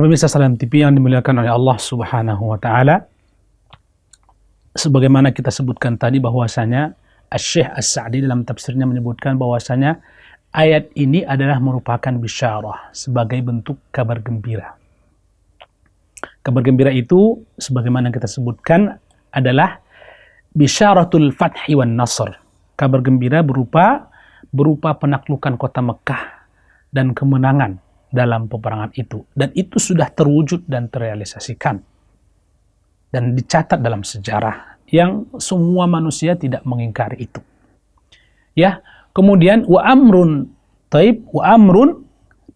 Pemirsa Salam TV yang dimuliakan oleh Allah Subhanahu wa taala, sebagaimana kita sebutkan tadi bahwasanya Asy-Syaikh As-Sa'di dalam tafsirnya menyebutkan bahwasanya ayat ini adalah merupakan bisyarah sebagai bentuk kabar gembira. Kabar gembira itu sebagaimana kita sebutkan adalah bisyaratul fathi wan nasr. Kabar gembira berupa penaklukan kota Mekah dan kemenangan dalam peperangan itu, dan itu sudah terwujud dan terrealisasikan dan dicatat dalam sejarah yang semua manusia tidak mengingkari itu. Ya, kemudian wa amrun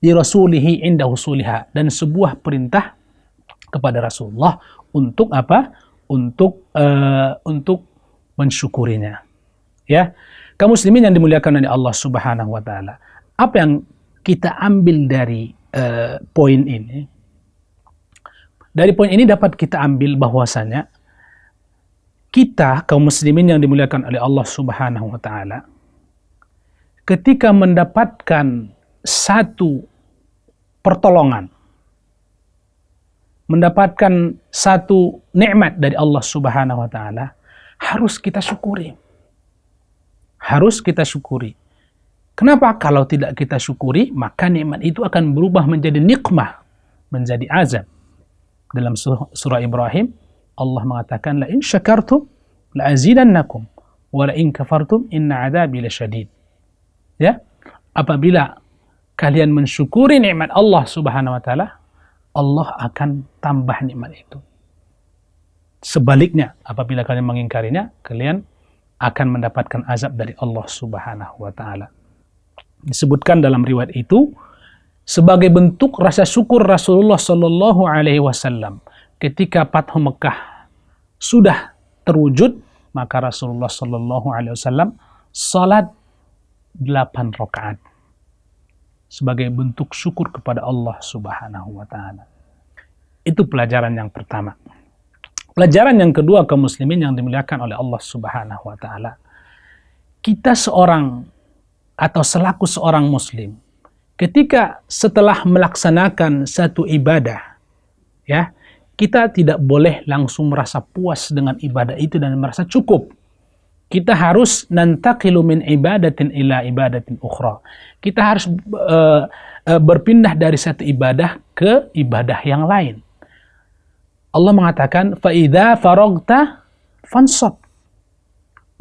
di rasulihi inda husuliha, dan sebuah perintah kepada Rasulullah untuk apa? Untuk mensyukurinya. Ya, kaum muslimin yang dimuliakan oleh Allah Subhanahu wa taala. Apa yang kita ambil dari poin ini? Dari poin ini dapat kita ambil bahwasanya kita kaum muslimin yang dimuliakan oleh Allah Subhanahu wa taala, ketika mendapatkan satu pertolongan, mendapatkan satu nikmat dari Allah Subhanahu wa taala, harus kita syukuri. Harus kita syukuri. Kenapa? Kalau tidak kita syukuri, maka nikmat itu akan berubah menjadi nikmah, menjadi azab. Dalam surah Ibrahim, Allah mengatakan, la in syakartum la azidannakum wa la in kafartum inna adzabi lasyadid. Ya, apabila kalian mensyukuri nikmat Allah Subhanahu wa taala, Allah akan tambah nikmat itu. Sebaliknya, apabila kalian mengingkarinya, kalian akan mendapatkan azab dari Allah Subhanahu wa taala. Disebutkan dalam riwayat itu sebagai bentuk rasa syukur Rasulullah sallallahu alaihi wasallam ketika Fathu Mekah sudah terwujud, maka Rasulullah sallallahu alaihi wasallam salat 8 rakaat sebagai bentuk syukur kepada Allah Subhanahu wa taala. Itu pelajaran yang pertama. Pelajaran yang kedua, kaum muslimin yang dimuliakan oleh Allah Subhanahu wa taala. Kita selaku seorang muslim, ketika setelah melaksanakan satu ibadah, ya, kita tidak boleh langsung merasa puas dengan ibadah itu dan merasa cukup. Kita harus nantaqilu min ibadatin ila ibadatin ukhra. Kita harus berpindah dari satu ibadah ke ibadah yang lain. Allah mengatakan, fa idza faragta fansab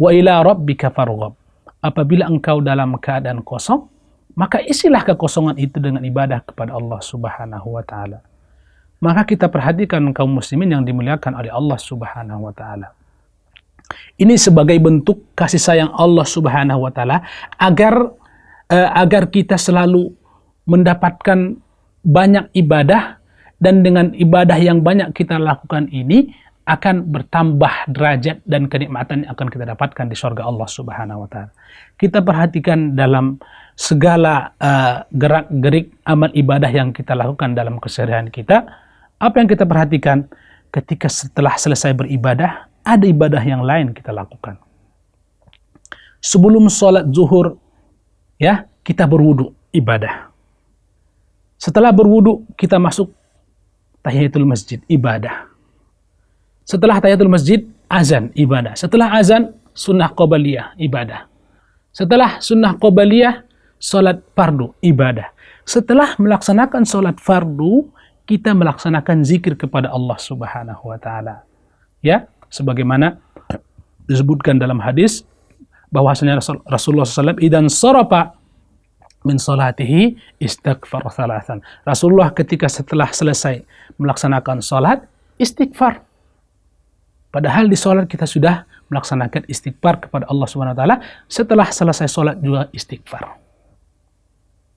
wa ila rabbika farghab. Apabila engkau dalam keadaan kosong, maka isilah kekosongan itu dengan ibadah kepada Allah Subhanahu wa taala. Maka kita perhatikan kaum muslimin yang dimuliakan oleh Allah Subhanahu wa taala. Ini sebagai bentuk kasih sayang Allah Subhanahu wa taala agar kita selalu mendapatkan banyak ibadah, dan dengan ibadah yang banyak kita lakukan ini akan bertambah derajat dan kenikmatan yang akan kita dapatkan di surga Allah Subhanahu wa taala. Kita perhatikan dalam segala gerak-gerik amal ibadah yang kita lakukan dalam keseharian kita, apa yang kita perhatikan ketika setelah selesai beribadah, ada ibadah yang lain kita lakukan. Sebelum sholat zuhur, ya, kita berwudu, ibadah. Setelah berwudu, kita masuk tahiyatul masjid, ibadah. Setelah tahiyatul masjid, azan, ibadah. Setelah azan, sunnah qabaliyah, ibadah. Setelah sunnah qabaliyah, salat fardu, ibadah. Setelah melaksanakan salat fardu, kita melaksanakan zikir kepada Allah Subhanahu wa taala. Ya, sebagaimana disebutkan dalam hadis bahwasanya Rasulullah SAW idan sarafa min salatihi istighfar thalathan. Rasulullah ketika setelah selesai melaksanakan salat, istighfar. Padahal di salat kita sudah melaksanakan istighfar kepada Allah Subhanahu wa taala, setelah selesai salat juga istighfar.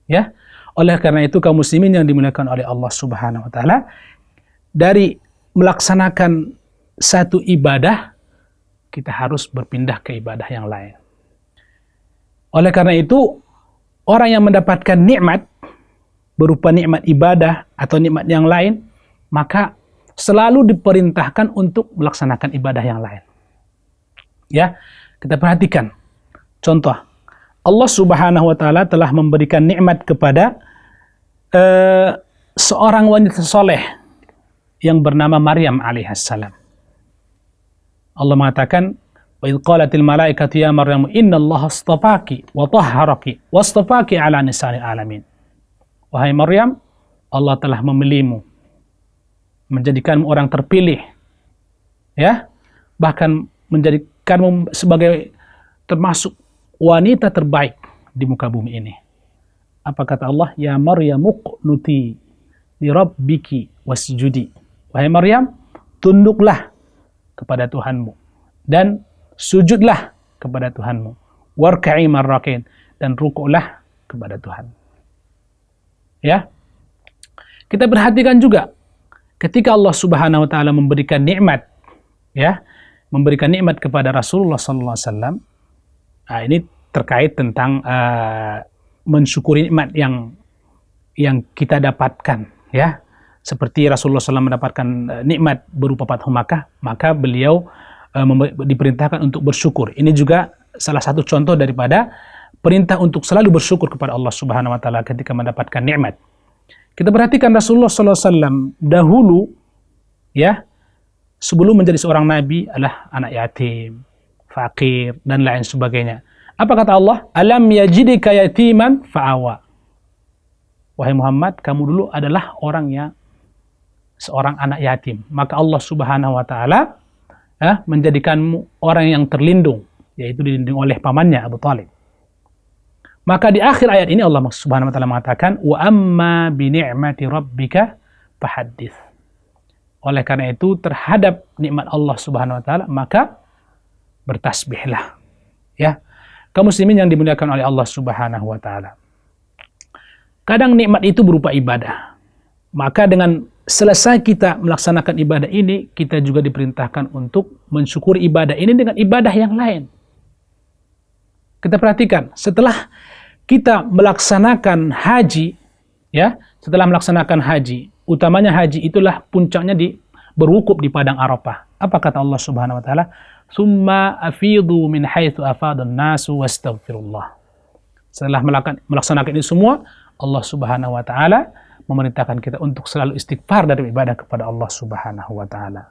Ya. Oleh karena itu kaum muslimin yang dimuliakan oleh Allah Subhanahu wa taala, dari melaksanakan satu ibadah kita harus berpindah ke ibadah yang lain. Oleh karena itu, orang yang mendapatkan nikmat berupa nikmat ibadah atau nikmat yang lain, maka selalu diperintahkan untuk melaksanakan ibadah yang lain. Ya, kita perhatikan. Contoh, Allah Subhanahu wa taala telah memberikan nikmat kepada seorang wanita soleh yang bernama Maryam alaihissalam. Allah mengatakan, "Wa idh qalatil malaikatu ya Maryam innallaha astafaki wa tahharaki wastafaki ala nisa'il alamin." Wahai Maryam, Allah telah memilihmu, menjadikanmu orang terpilih, ya, bahkan menjadikanmu sebagai termasuk wanita terbaik di muka bumi ini. Apa kata Allah? Ya Maryam uqnuti li rabbiki wasjudi. Wahai Maryam, tunduklah kepada Tuhanmu dan sujudlah kepada Tuhanmu. Warka'i marrakin, dan rukuklah kepada Tuhan. Ya. Kita perhatikan juga ketika Allah Subhanahu wa taala memberikan nikmat, ya, memberikan nikmat kepada Rasulullah sallallahu alaihi wasallam. Nah, ini terkait tentang mensyukuri nikmat yang kita dapatkan, ya. Seperti Rasulullah SAW mendapatkan nikmat berupa Fathu Makkah, maka beliau diperintahkan untuk bersyukur. Ini juga salah satu contoh daripada perintah untuk selalu bersyukur kepada Allah Subhanahu wa taala ketika mendapatkan nikmat. Kita perhatikan Rasulullah SAW dahulu, ya, sebelum menjadi seorang nabi adalah anak yatim, fakir, dan lain sebagainya. Apa kata Allah? Alam yajidika yatiman fa'awa. Wahai Muhammad, kamu dulu adalah seorang anak yatim. Maka Allah Subhanahu wa taala menjadikanmu orang yang terlindung, yaitu dilindungi oleh pamannya Abu Thalib. Maka di akhir ayat ini Allah Subhanahu wa taala mengatakan, "Wa amma bi ni'mati rabbika fahaddits." Oleh karena itu, terhadap nikmat Allah Subhanahu wa taala maka bertasbihlah. Ya. Kaum muslimin yang dimuliakan oleh Allah Subhanahu wa taala. Kadang nikmat itu berupa ibadah. Maka dengan selesai kita melaksanakan ibadah ini, kita juga diperintahkan untuk mensyukuri ibadah ini dengan ibadah yang lain. Kita perhatikan, setelah kita melaksanakan haji, ya, setelah melaksanakan haji, utamanya haji itulah puncaknya berwukuf di padang Arafah. Apa kata Allah Subhanahu wa taala? "Tsumma afidu min haitsu afadun nasu wastaghfirullah." Setelah melaksanakan ini semua, Allah Subhanahu wa taala memerintahkan kita untuk selalu istighfar dari ibadah kepada Allah Subhanahu wa taala.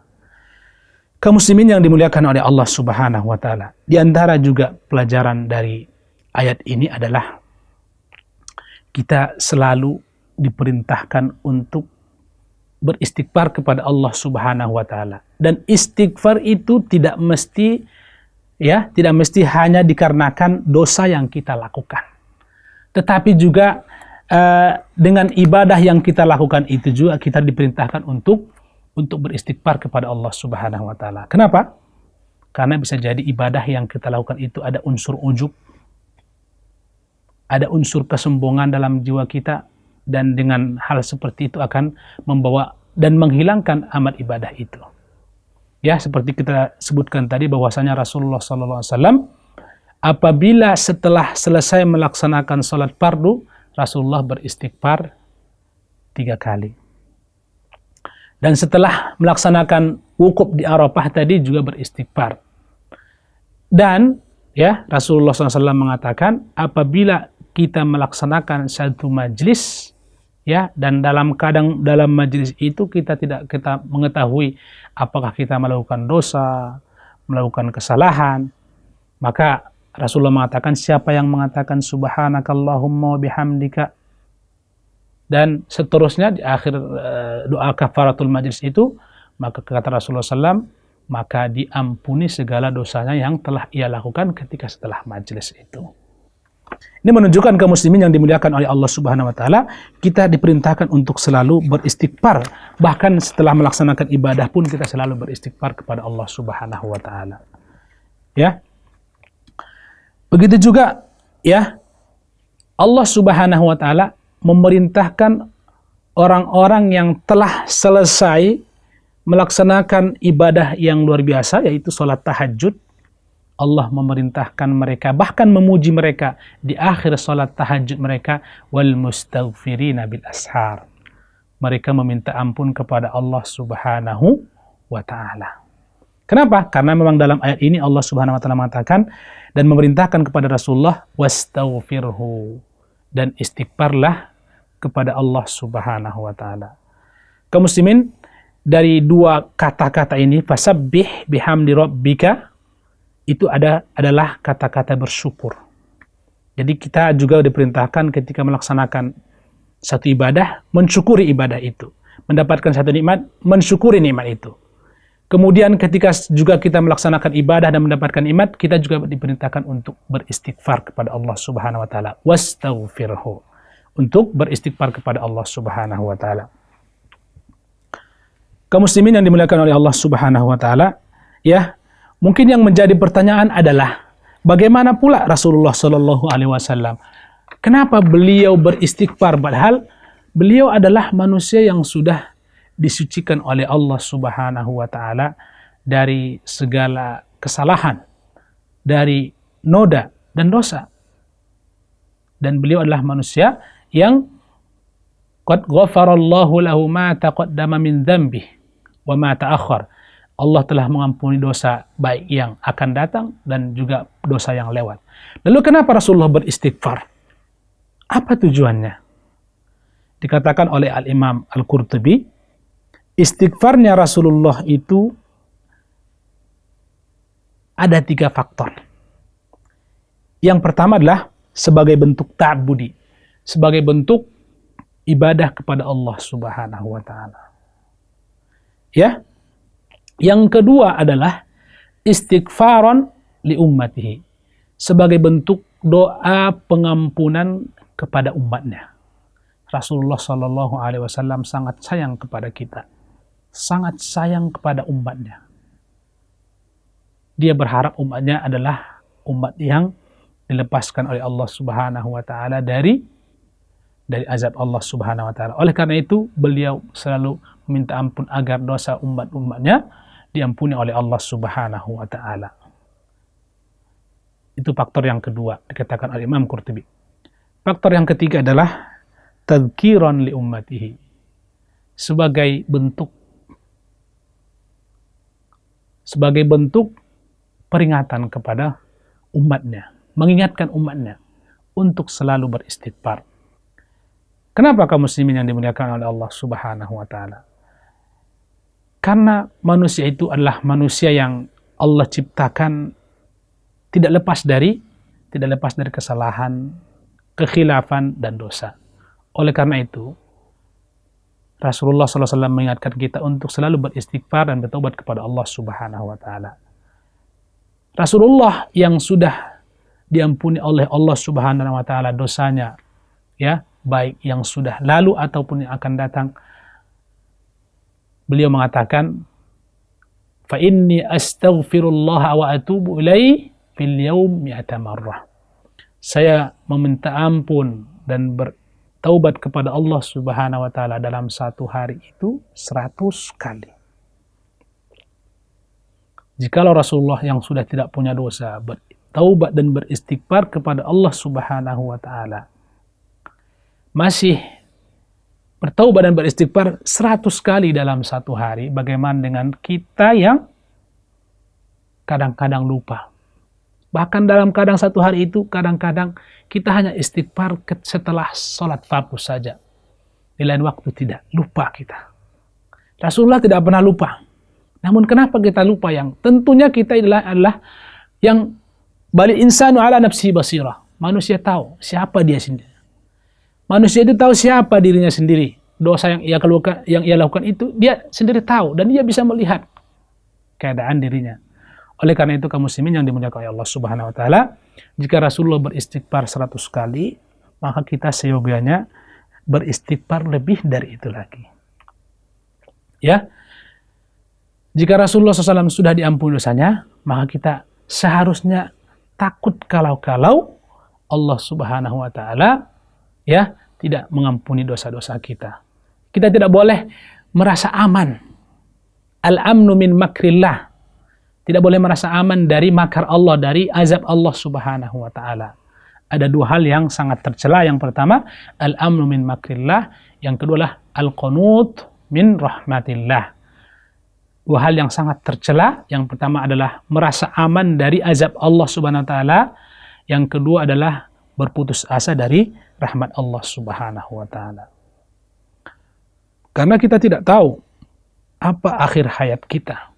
Kaum muslimin yang dimuliakan oleh Allah Subhanahu wa taala, di antara juga pelajaran dari ayat ini adalah kita selalu diperintahkan untuk beristighfar kepada Allah Subhanahu wa taala. Dan istighfar itu tidak mesti hanya dikarenakan dosa yang kita lakukan. Tetapi juga dengan ibadah yang kita lakukan itu juga kita diperintahkan untuk beristighfar kepada Allah Subhanahu wa taala. Kenapa? Karena bisa jadi ibadah yang kita lakukan itu ada unsur ujub, ada unsur kesombongan dalam jiwa kita, dan dengan hal seperti itu akan membawa dan menghilangkan amal ibadah itu. Ya, seperti kita sebutkan tadi bahwasanya Rasulullah SAW apabila setelah selesai melaksanakan salat fardu, Rasulullah beristighfar 3 kali. Dan setelah melaksanakan wukuf di Arafah tadi juga beristighfar. Dan ya, Rasulullah SAW mengatakan apabila kita melaksanakan satu majlis, ya, dan dalam majlis itu kita mengetahui apakah kita melakukan dosa, melakukan kesalahan, maka Rasulullah mengatakan, siapa yang mengatakan subhanakallahumma bihamdika dan seterusnya di akhir doa kafaratul majlis itu, maka kata Rasulullah SAW, maka diampuni segala dosanya yang telah ia lakukan ketika setelah majlis itu. Ini menunjukkan kaum muslimin yang dimuliakan oleh Allah Subhanahu wa taala, kita diperintahkan untuk selalu beristighfar. Bahkan setelah melaksanakan ibadah pun kita selalu beristighfar kepada Allah Subhanahu wa taala. Ya. Begitu juga, ya, Allah Subhanahu wa taala memerintahkan orang-orang yang telah selesai melaksanakan ibadah yang luar biasa, yaitu salat tahajud. Allah memerintahkan mereka, bahkan memuji mereka di akhir salat tahajud mereka, wal mustaghfirina bil ashar. Mereka meminta ampun kepada Allah Subhanahu wa taala. Kenapa? Karena memang dalam ayat ini Allah Subhanahu wa taala mengatakan dan memerintahkan kepada Rasulullah wastaghfirhu, dan istighfarlah kepada Allah Subhanahu wa taala. Kaum muslimin, dari dua kata-kata ini fasabbih bihamdi rabbika itu adalah kata-kata bersyukur. Jadi kita juga diperintahkan ketika melaksanakan satu ibadah, mensyukuri ibadah itu. Mendapatkan satu nikmat, mensyukuri nikmat itu. Kemudian ketika juga kita melaksanakan ibadah dan mendapatkan nikmat, kita juga diperintahkan untuk beristighfar kepada Allah Subhanahu wa taala. Wastaghfirhu. Untuk beristighfar kepada Allah Subhanahu wa taala. Kaum muslimin yang dimuliakan oleh Allah Subhanahu wa taala, ya, mungkin yang menjadi pertanyaan adalah bagaimana pula Rasulullah sallallahu alaihi wasallam? Kenapa beliau beristighfar padahal beliau adalah manusia yang sudah disucikan oleh Allah Subhanahu wa taala dari segala kesalahan, dari noda dan dosa. Dan beliau adalah manusia yang qad ghafarallahu lahu ma taqaddama min dzambihi wa ma ta'akhkhar. Allah telah mengampuni dosa baik yang akan datang dan juga dosa yang lewat. Lalu kenapa Rasulullah beristighfar? Apa tujuannya? Dikatakan oleh Al-Imam Al-Qurtubi, istighfarnya Rasulullah itu ada 3 faktor. Yang pertama adalah sebagai bentuk ta'budi, sebagai bentuk ibadah kepada Allah Subhanahu wa taala. Ya. Yang kedua adalah istighfaran li ummatihi, sebagai bentuk doa pengampunan kepada umatnya. Rasulullah sallallahu alaihi wasallam sangat sayang kepada kita. Sangat sayang kepada umatnya. Dia berharap umatnya adalah umat yang dilepaskan oleh Allah Subhanahu wa taala dari azab Allah Subhanahu wa taala. Oleh karena itu, beliau selalu meminta ampun agar dosa umatnya diampuni oleh Allah Subhanahu wa taala. Itu faktor yang kedua dikatakan oleh Imam Qurtubi. Faktor yang ketiga adalah tadhkiran li ummatihi, sebagai bentuk peringatan kepada umatnya, mengingatkan umatnya untuk selalu beristighfar. Kenapa kaum muslimin yang dimuliakan oleh Allah Subhanahu wa taala? Karena manusia itu adalah manusia yang Allah ciptakan tidak lepas dari kesalahan, kekhilafan dan dosa. Oleh karena itu, Rasulullah SAW mengingatkan kita untuk selalu beristighfar dan bertobat kepada Allah Subhanahu wa taala. Rasulullah yang sudah diampuni oleh Allah Subhanahu wa taala dosanya, ya, baik yang sudah lalu ataupun yang akan datang, beliau mengatakan, fa inni astaghfirullah wa atubu ilaihi fil yaum mi'ata marrah. Saya meminta ampun dan bertaubat kepada Allah Subhanahu wa taala dalam satu hari itu 100 kali. Jikalau Rasulullah yang sudah tidak punya dosa bertaubat dan beristighfar kepada Allah Subhanahu wa taala masih bertaubat dan beristighfar 100 kali dalam satu hari, bagaimana dengan kita yang kadang-kadang lupa? Bahkan dalam kadang satu hari itu, kadang-kadang kita hanya istighfar setelah sholat fardu saja. Di lain waktu tidak, lupa kita. Rasulullah tidak pernah lupa. Namun kenapa kita lupa? Yang tentunya kita adalah yang bali insanu ala nafsi basirah. Manusia tahu siapa dia sendiri. Manusia itu tahu siapa dirinya sendiri. Dosa yang ia lakukan itu dia sendiri tahu dan dia bisa melihat keadaan dirinya. Oleh karena itu kaum muslimin yang dimuliakan oleh Allah Subhanahu wa taala, jika Rasulullah beristighfar 100 kali, maka kita seyogianya beristighfar lebih dari itu lagi. Ya. Jika Rasulullah SAW sudah diampuni dosanya, maka kita seharusnya takut kalau Allah Subhanahu wa taala, ya, tidak mengampuni dosa-dosa kita. Kita tidak boleh merasa aman. Al-amnu min makrillah. Tidak boleh merasa aman dari makar Allah, dari azab Allah Subhanahu wa taala. Ada 2 hal yang sangat tercela. Yang pertama, al-amnu min makrillah. Yang kedua adalah al-qunut min rahmatillah. 2 hal yang sangat tercela. Yang pertama adalah merasa aman dari azab Allah Subhanahu wa taala. Yang kedua adalah berputus asa dari rahmat Allah Subhanahu wa taala. Karena kita tidak tahu apa akhir hayat kita.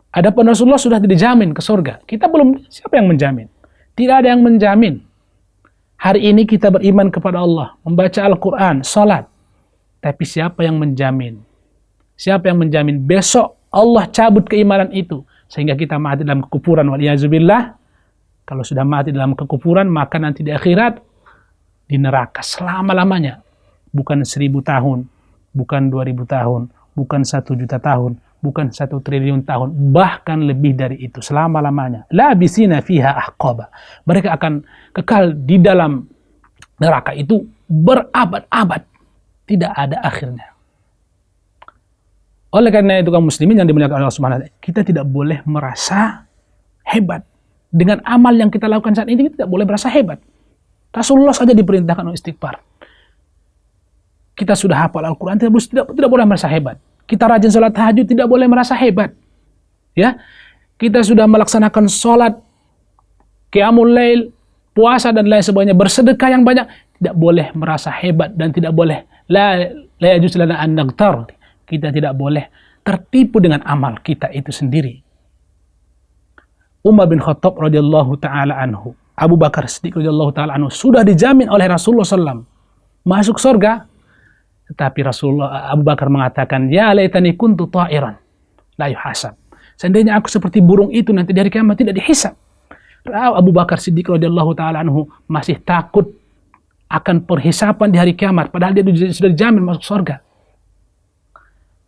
Adapun Rasulullah sudah dijamin ke surga. Kita belum, siapa yang menjamin? Tidak ada yang menjamin. Hari ini kita beriman kepada Allah, membaca Al-Quran, salat. Tapi siapa yang menjamin? Siapa yang menjamin besok Allah cabut keimanan itu sehingga kita mati dalam kekufuran, waliyazubillah. Kalau sudah mati dalam kekufuran, maka nanti di akhirat di neraka selama-lamanya. Bukan 1000 tahun, bukan 2000 tahun, bukan 1 juta tahun, bukan 1 triliun tahun, bahkan lebih dari itu selama-lamanya. Labisina fiha ahqaba. Mereka akan kekal di dalam neraka itu berabad-abad, tidak ada akhirnya. Oleh karena itu kaum muslimin yang dimuliakan Allah Subhanahu wa taala, kita tidak boleh merasa hebat dengan amal yang kita lakukan saat ini. Kita tidak boleh merasa hebat. Rasulullah saja diperintahkan untuk istighfar. Kita sudah hafal Al-Quran, tidak boleh merasa hebat. Kita rajin sholat tahajud, tidak boleh merasa hebat. Ya, kita sudah melaksanakan sholat, qiyamul lail, puasa dan lain sebagainya, bersedekah yang banyak, tidak boleh merasa hebat dan tidak boleh la yajuz lana an naghtar. Kita tidak boleh tertipu dengan amal kita itu sendiri. Umar bin Khattab radhiyallahu taala anhu, Abu Bakar Siddiq radhiyallahu taala anhu sudah dijamin oleh Rasulullah SAW masuk surga. Tetapi Abu Bakar mengatakan, ya laitani kuntu ta'iran la yuhasab. Seandainya aku seperti burung itu nanti di hari kiamat tidak dihisab. Abu Bakar Siddiq radhiyallahu taala anhu masih takut akan perhisapan di hari kiamat, padahal dia sudah dijamin masuk surga.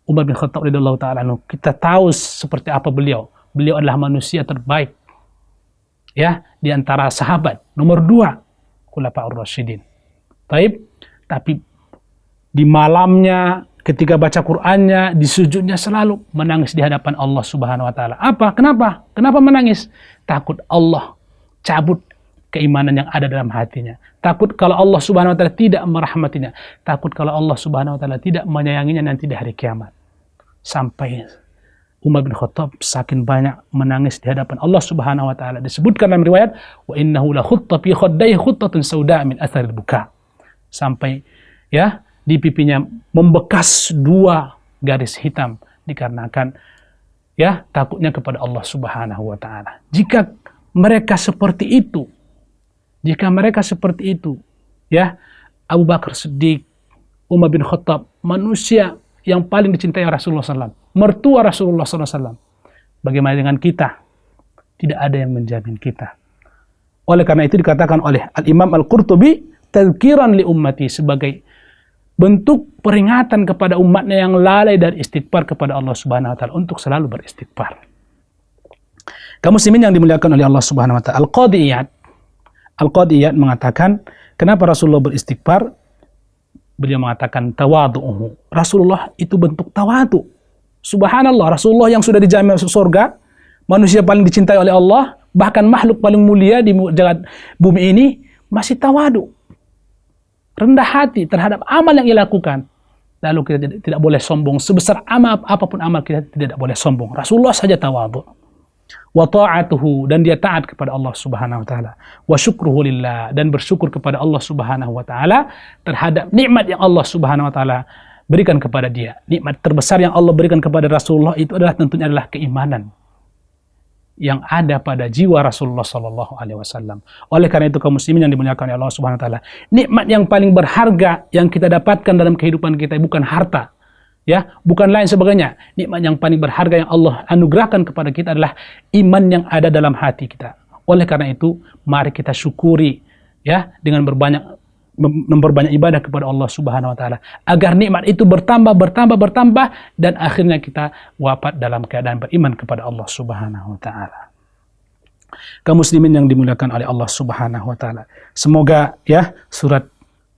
Umar bin Khattab radhiyallahu taala anhu, kita tahu seperti apa beliau. Beliau adalah manusia terbaik, ya, di antara sahabat nomor 2 Khulafaur Rasyidin. Tapi di malamnya ketika baca Qur'annya, di sujudnya selalu menangis di hadapan Allah Subhanahu wa taala. Apa? Kenapa? Kenapa menangis? Takut Allah cabut keimanan yang ada dalam hatinya. Takut kalau Allah Subhanahu wa taala tidak merahmatinya. Takut kalau Allah Subhanahu wa taala tidak menyayanginya nanti di hari kiamat. Sampai Umar bin Khattab saking banyak menangis di hadapan Allah Subhanahu wa taala. Disebutkan dalam riwayat, wa innahu la khutta fi khaddayhi khuttatun sauda min atharil buka. Sampai ya di pipinya membekas 2 garis hitam dikarenakan ya takutnya kepada Allah Subhanahu wa taala. Jika mereka seperti itu, ya, Abu Bakar Siddiq, Umar bin Khattab, manusia yang paling dicintai Rasulullah SAW, mertua Rasulullah SAW. Bagaimana dengan kita? Tidak ada yang menjamin kita. Oleh karena itu dikatakan oleh Al-Imam Al-Qurtubi, tazkiran li ummati, sebagai bentuk peringatan kepada umatnya yang lalai dari istighfar kepada Allah Subhanahu wa taala untuk selalu beristighfar. Kaum muslimin yang dimuliakan oleh Allah Subhanahu wa taala, Al-Qadiyat mengatakan, kenapa Rasulullah beristighfar? Beliau mengatakan tawadhu'uhu. Rasulullah itu bentuk tawadhu. Subhanallah, Rasulullah yang sudah dijamin masuk surga, manusia paling dicintai oleh Allah, bahkan makhluk paling mulia di jagat bumi ini, masih tawadhu. Rendah hati terhadap amal yang ia lakukan. Lalu kita tidak boleh sombong. Sebesar amal apapun amal, kita tidak boleh sombong. Rasulullah saja tawadhu. Wa ta'atuhu, dan dia taat kepada Allah Subhanahu wa taala. Wa syukruhu lillah, dan bersyukur kepada Allah Subhanahu wa taala terhadap nikmat yang Allah Subhanahu wa taala berikan kepada dia. Nikmat terbesar yang Allah berikan kepada Rasulullah itu adalah tentunya adalah keimanan yang ada pada jiwa Rasulullah sallallahu alaihi wasallam. Oleh karena itu kaum muslimin yang dimuliakan oleh Allah Subhanahu wa taala, nikmat yang paling berharga yang kita dapatkan dalam kehidupan kita bukan harta, ya, bukan lain sebagainya. Nikmat yang paling berharga yang Allah anugerahkan kepada kita adalah iman yang ada dalam hati kita. Oleh karena itu, mari kita syukuri, ya, dengan memperbanyak ibadah kepada Allah Subhanahu wa taala agar nikmat itu bertambah dan akhirnya kita wafat dalam keadaan beriman kepada Allah Subhanahu wa taala. Kaum muslimin yang dimuliakan oleh Allah Subhanahu wa taala, semoga ya surat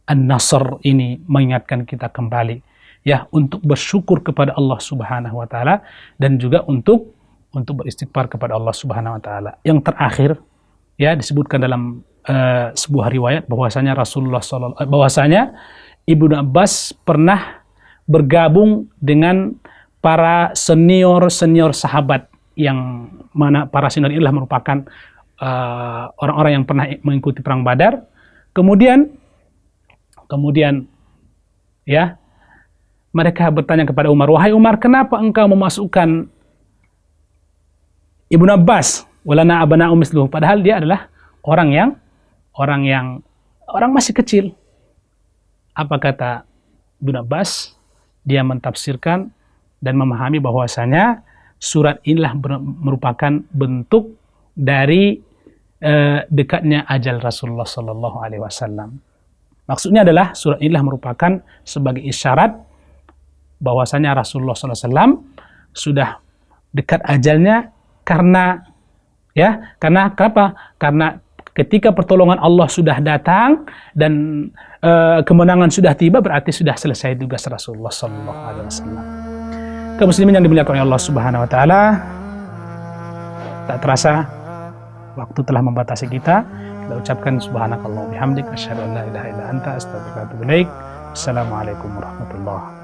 An-Nasr ini mengingatkan kita kembali, ya, untuk bersyukur kepada Allah Subhanahu wa taala dan juga untuk beristighfar kepada Allah Subhanahu wa taala. Yang terakhir, ya, disebutkan dalam sebuah riwayat bahwasanya Ibnu Abbas pernah bergabung dengan para senior sahabat, yang mana para senior inilah merupakan orang-orang yang pernah mengikuti perang Badar. Kemudian ya, mereka bertanya kepada Umar, "Wahai Umar, kenapa engkau memasukkan Ibnu Abbas walana abana'u misluhu?" Padahal dia adalah orang masih kecil. Apa kata Ibnu Abbas? Dia mentafsirkan dan memahami bahwasanya surat inilah merupakan bentuk dari dekatnya ajal Rasulullah sallallahu alaihi wasallam. Maksudnya adalah surat inilah merupakan sebagai isyarat bahwasanya Rasulullah sallallahu alaihi wasallam sudah dekat ajalnya karena kenapa? Karena ketika pertolongan Allah sudah datang dan kemenangan sudah tiba, berarti sudah selesai tugas Rasulullah sallallahu alaihi wasallam. Kaum muslimin yang dimuliakan oleh Allah Subhanahu wa taala, tak terasa waktu telah membatasi kita. Kita ucapkan subhanakallah bihamdik asyhadu an la ilaha illa anta astaghfiruka wa atubu ilaik. Assalamualaikum warahmatullahi